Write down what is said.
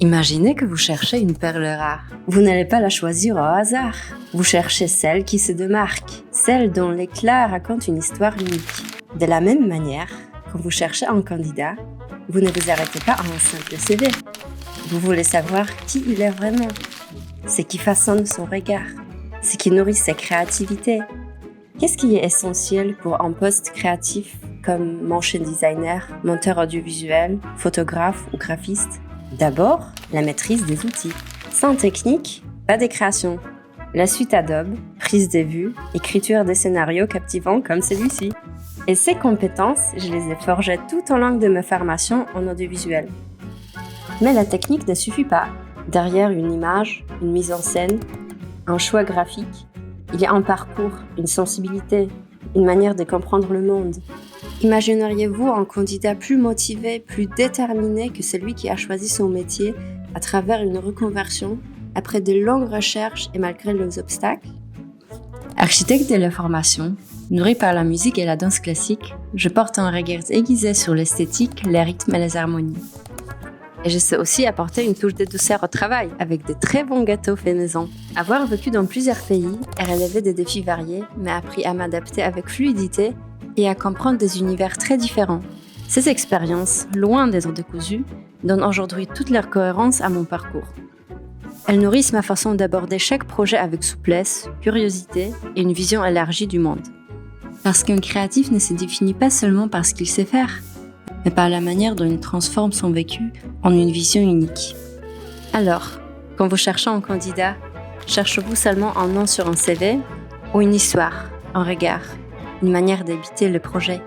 Imaginez que vous cherchez une perle rare. Vous n'allez pas la choisir au hasard. Vous cherchez celle qui se démarque, celle dont l'éclat raconte une histoire unique. De la même manière, quand vous cherchez un candidat, vous ne vous arrêtez pas à un simple CV. Vous voulez savoir qui il est vraiment, ce qui façonne son regard, ce qui nourrit sa créativité. Qu'est-ce qui est essentiel pour un poste créatif comme motion designer, monteur audiovisuel, photographe ou graphiste? D'abord, la maîtrise des outils. Sans technique, pas de création. La suite Adobe, prise de vue, écriture des scénarios captivants comme celui-ci. Et ces compétences, je les ai forgées tout au long de ma formation en audiovisuel. Mais la technique ne suffit pas. Derrière une image, une mise en scène, un choix graphique, il y a un parcours, une sensibilité, une manière de comprendre le monde. Imagineriez-vous un candidat plus motivé, plus déterminé que celui qui a choisi son métier à travers une reconversion, après de longues recherches et malgré les obstacles? Architecte de la formation, nourri par la musique et la danse classique, je porte un regard aiguisé sur l'esthétique, les rythmes et les harmonies. Et je sais aussi apporter une touche de douceur au travail, avec de très bons gâteaux faits maison. Avoir vécu dans plusieurs pays et relevé des défis variés m'a appris à m'adapter avec fluidité et à comprendre des univers très différents. Ces expériences, loin d'être décousues, donnent aujourd'hui toute leur cohérence à mon parcours. Elles nourrissent ma façon d'aborder chaque projet avec souplesse, curiosité et une vision élargie du monde. Parce qu'un créatif ne se définit pas seulement par ce qu'il sait faire, mais par la manière dont il transforme son vécu en une vision unique. Alors, quand vous cherchez un candidat, cherchez-vous seulement un nom sur un CV ou une histoire, un regard, une manière d'habiter le projet?